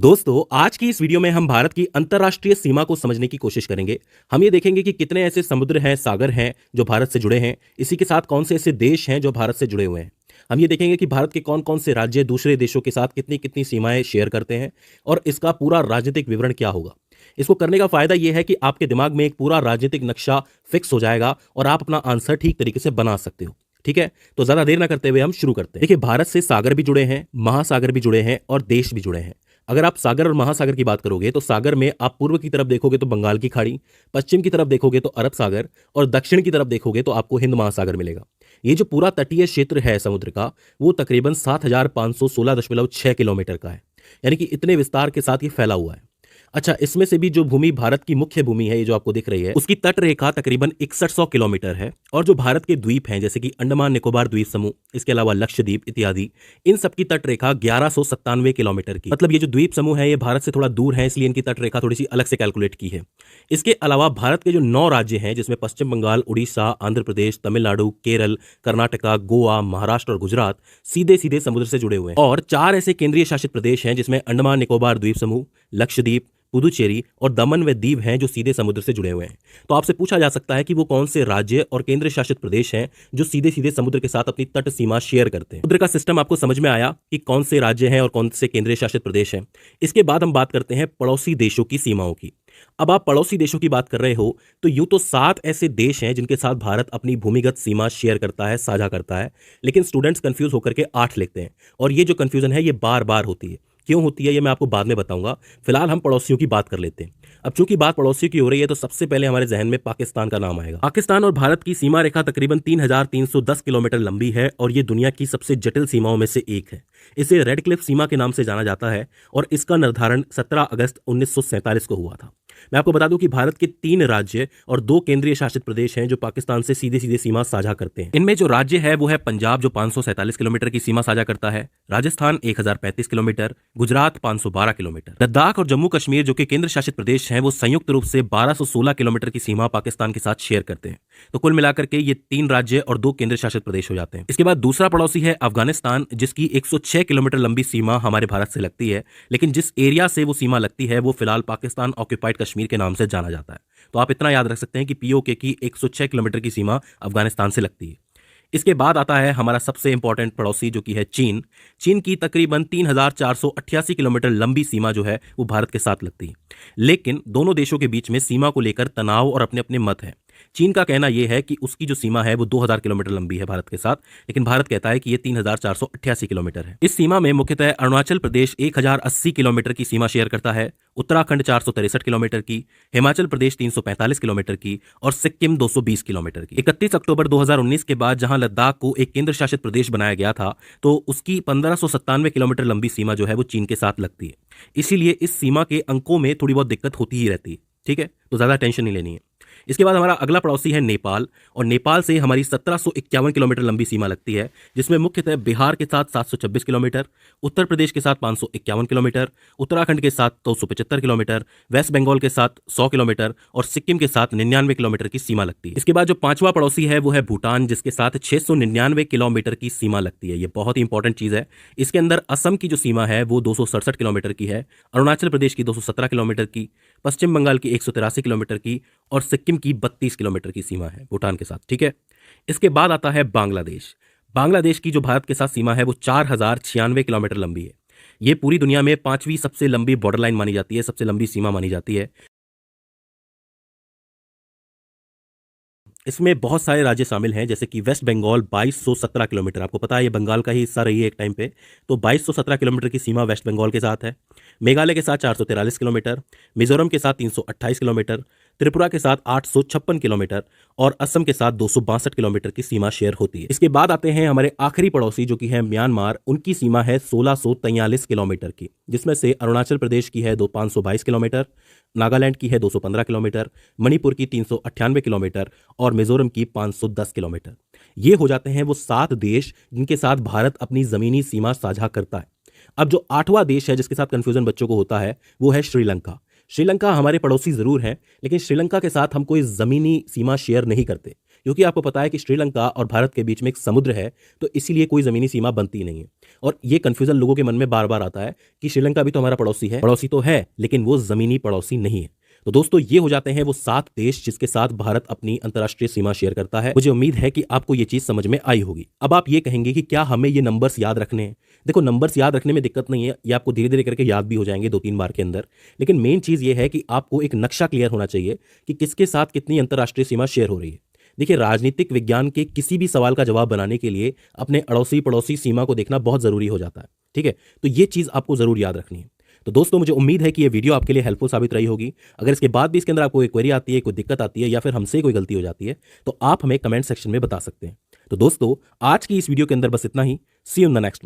दोस्तों, आज की इस वीडियो में हम भारत की अंतर्राष्ट्रीय सीमा को समझने की कोशिश करेंगे। हम ये देखेंगे कि कितने ऐसे समुद्र हैं, सागर हैं जो भारत से जुड़े हैं। इसी के साथ कौन से ऐसे देश हैं जो भारत से जुड़े हुए हैं। हम ये देखेंगे कि भारत के कौन-कौन से राज्य दूसरे देशों के साथ कितनी-कितनी सीमाएं शेयर करते हैं और इसका पूरा राजनीतिक विवरण क्या होगा। इसको करने का फायदा ये है कि आपके दिमाग में एक पूरा राजनीतिक नक्शा फिक्स हो जाएगा और आप अपना आंसर ठीक तरीके से बना सकते हो। ठीक है, तो ज्यादा देर ना करते हुए हम शुरू करते हैं। देखिए, भारत से सागर भी जुड़े हैं, महासागर भी जुड़े हैं और देश भी जुड़े हैं। अगर आप सागर और महासागर की बात करोगे तो सागर में आप पूर्व की तरफ देखोगे तो बंगाल की खाड़ी, पश्चिम की तरफ देखोगे तो अरब सागर और दक्षिण की तरफ देखोगे तो आपको हिंद महासागर मिलेगा। ये जो पूरा तटीय क्षेत्र है समुद्र का, वो तकरीबन 7,516.6 किलोमीटर का है। यानी कि इतने विस्तार के साथ ये फैला हुआ है। अच्छा, इसमें से भी जो भूमि भारत की मुख्य भूमि है, ये जो आपको दिख रही है, उसकी तट रेखा तकरीबन 6100 किलोमीटर है। और जो भारत के द्वीप हैं, जैसे कि अंडमान निकोबार द्वीप समूह, इसके अलावा लक्षद्वीप इत्यादि, इन सब की तट रेखा 1197 किलोमीटर की। मतलब ये जो द्वीप समूह है, ये भारत से थोड़ा दूर है, इसलिए इनकी तट रेखा थोड़ी सी अलग से कैलकुलेट की है। इसके अलावा भारत के जो 9 राज्य हैं, जिसमें पश्चिम बंगाल, उड़ीसा, आंध्र प्रदेश, तमिलनाडु, केरल, कर्नाटका, गोवा, महाराष्ट्र और गुजरात सीधे सीधे समुद्र से जुड़े हुए हैं। और 4 ऐसे केंद्रीय शासित प्रदेश हैं, जिसमें अंडमान निकोबार द्वीप समूह, लक्षद्वीप, पुदुचेरी और दमन व दीव हैं, जो सीधे समुद्र से जुड़े हुए हैं। तो आपसे पूछा जा सकता है कि वो कौन से राज्य और केंद्र शासित प्रदेश हैं जो सीधे सीधे समुद्र के साथ अपनी तट सीमा शेयर करते हैं। समुद्र का सिस्टम आपको समझ में आया कि कौन से राज्य हैं और कौन से केंद्रीय शासित प्रदेश हैं। इसके बाद हम बात करते हैं पड़ोसी देशों की सीमाओं की। अब आप पड़ोसी देशों की बात कर रहे हो तो यूं तो 7 ऐसे देश हैं जिनके साथ भारत अपनी भूमिगत सीमा शेयर करता है, साझा करता है। लेकिन स्टूडेंट्स कंफ्यूज होकर के 8 लिखते हैं और ये जो कंफ्यूजन है, ये बार बार होती है। क्यों होती है ये मैं आपको बाद में बताऊंगा। फिलहाल हम पड़ोसियों की बात कर लेते हैं। अब चूंकि बात पड़ोसियों की हो रही है तो सबसे पहले हमारे जहन में पाकिस्तान का नाम आएगा। पाकिस्तान और भारत की सीमा रेखा तकरीबन 3310 किलोमीटर लंबी है और ये दुनिया की सबसे जटिल सीमाओं में से एक है। इसे रेड क्लिफ सीमा के नाम से जाना जाता है और इसका निर्धारण 17 अगस्त 1947 को हुआ था। मैं आपको बता दूं कि भारत के 3 राज्य और 2 केंद्रीय शासित प्रदेश हैं जो पाकिस्तान से सीधे सीधे सीमा साझा करते हैं। इनमें जो राज्य है वो है पंजाब, जो 547 किलोमीटर की सीमा साझा करता है, राजस्थान 1035 किलोमीटर, गुजरात 512 किलोमीटर। लद्दाख और जम्मू कश्मीर जो कि केंद्र शासित प्रदेश हैं, वो संयुक्त रूप से 1216 किलोमीटर की सीमा पाकिस्तान के साथ शेयर करते हैं। तो कुल मिलाकर के ये 3 राज्य और 2 केंद्र शासित प्रदेश हो जाते हैं। इसके बाद दूसरा पड़ोसी है अफगानिस्तान, जिसकी 106 किलोमीटर लंबी सीमा हमारे भारत से लगती है। लेकिन जिस एरिया से वो सीमा लगती है वो फिलहाल पाकिस्तान ऑक्यूपाइड कश्मीर के नाम से जाना जाता है। तो आप इतना याद रख सकते हैं कि पीओके की 106 किलोमीटर की सीमा अफगानिस्तान से लगती है। इसके बाद आता है हमारा सबसे इंपॉर्टेंट पड़ोसी, जो कि है चीन। चीन की तकरीबन 3488 किलोमीटर लंबी सीमा जो है वो भारत के साथ लगती है। लेकिन दोनों देशों के बीच में सीमा को लेकर तनाव और अपने अपने मत हैं। चीन का कहना यह है कि उसकी जो सीमा है वो 2000 किलोमीटर लंबी है भारत के साथ, लेकिन भारत कहता है कि ये 3488 किलोमीटर है। इस सीमा में मुख्यतः अरुणाचल प्रदेश 1080 किलोमीटर की सीमा शेयर करता है, उत्तराखंड 463 किलोमीटर की, हिमाचल प्रदेश 345 किलोमीटर की और सिक्किम 220 किलोमीटर की। 31 अक्टूबर 2019 के बाद जहां लद्दाख को एक केंद्र शासित प्रदेश बनाया गया था, तो उसकी 1597 किलोमीटर लंबी सीमा जो है वो चीन के साथ लगती है। इसीलिए इस सीमा के अंकों में थोड़ी बहुत दिक्कत होती ही रहती है। ठीक है, तो ज्यादा टेंशन नहीं लेनी है। इसके बाद हमारा अगला पड़ोसी है नेपाल, और नेपाल से हमारी 1751 किलोमीटर लंबी सीमा लगती है, जिसमें मुख्यतः बिहार के साथ 726 किलोमीटर, उत्तर प्रदेश के साथ 551 किलोमीटर, उत्तराखंड के साथ 275 किलोमीटर, वेस्ट बंगाल के साथ 100 किलोमीटर और सिक्किम के साथ 99 किलोमीटर की सीमा लगती है। इसके बाद जो 5वां पड़ोसी है वो है भूटान, जिसके साथ 699 किलोमीटर की सीमा लगती है। ये बहुत ही इंपॉर्टेंट चीज है। इसके अंदर असम की जो सीमा है वो 267 किलोमीटर की है, अरुणाचल प्रदेश की 217 किलोमीटर की, पश्चिम बंगाल की 183 किलोमीटर की और सिक्किम की 32 किलोमीटर की सीमा है भूटान के साथ। ठीक है, इसके बाद आता है बांग्लादेश। बांग्लादेश की जो भारत के साथ सीमा है वो 4096 किलोमीटर लंबी है। ये पूरी दुनिया में 5वीं सबसे लंबी बॉर्डर लाइन मानी जाती है, सबसे लंबी सीमा मानी जाती है। इसमें बहुत सारे राज्य शामिल हैं, जैसे कि वेस्ट बंगाल 2217 किलोमीटर, आपको पता है ये बंगाल का ही हिस्सा रही है एक टाइम पे, तो 2217 किलोमीटर की सीमा वेस्ट बंगाल के साथ है। मेघालय के साथ 443 किलोमीटर, मिजोरम के साथ 328 किलोमीटर, त्रिपुरा के साथ 856 किलोमीटर और असम के साथ 262 किलोमीटर की सीमा शेयर होती है। इसके बाद आते हैं हमारे आखिरी पड़ोसी, जो कि है म्यांमार। उनकी सीमा है 1643 किलोमीटर की, जिसमें से अरुणाचल प्रदेश की है 522 किलोमीटर, नागालैंड की है 215 किलोमीटर, मणिपुर की 398 किलोमीटर और मिजोरम की 510 किलोमीटर। ये हो जाते हैं वो 7 देश जिनके साथ भारत अपनी जमीनी सीमा साझा करता है। अब जो 8वां देश है जिसके साथ कंफ्यूजन बच्चों को होता है वो है श्रीलंका। श्रीलंका हमारे पड़ोसी जरूर हैं, लेकिन श्रीलंका के साथ हम कोई जमीनी सीमा शेयर नहीं करते, क्योंकि आपको पता है कि श्रीलंका और भारत के बीच में एक समुद्र है, तो इसीलिए कोई ज़मीनी सीमा बनती नहीं है। और ये कन्फ्यूज़न लोगों के मन में बार-बार आता है कि श्रीलंका भी तो हमारा पड़ोसी तो है, लेकिन वो ज़मीनी पड़ोसी नहीं है। तो दोस्तों ये हो जाते हैं वो 7 देश जिसके साथ भारत अपनी अंतर्राष्ट्रीय सीमा शेयर करता है। मुझे उम्मीद है कि आपको ये चीज़ समझ में आई होगी। अब आप ये कहेंगे कि क्या हमें ये नंबर्स याद रखने हैं? देखो, नंबर्स याद रखने में दिक्कत नहीं है, ये आपको धीरे-धीरे करके याद भी हो जाएँगे 2-3 बार के अंदर। लेकिन मेन चीज़ ये है कि आपको एक नक्शा क्लियर होना चाहिए कि किसके साथ कितनी अंतर्राष्ट्रीय सीमा शेयर हो रही है। देखिए, राजनीतिक विज्ञान के किसी भी सवाल का जवाब बनाने के लिए अपने अड़ोसी-पड़ोसी सीमा को देखना बहुत ज़रूरी हो जाता है, ठीक है? तो ये चीज़ आपको ज़रूर याद रखनी है। तो दोस्तों, मुझे उम्मीद है कि ये वीडियो आपके लिए हेल्पफुल साबित रही होगी। अगर इसके बाद भी इसके अंदर आपको कोई क्वेरी आती है, कोई दिक्कत आती है या फिर हमसे कोई गलती हो जाती है, तो आप हमें कमेंट सेक्शन में बता सकते हैं। तो दोस्तों, आज की इस वीडियो के अंदर बस इतना ही। See you in the next one.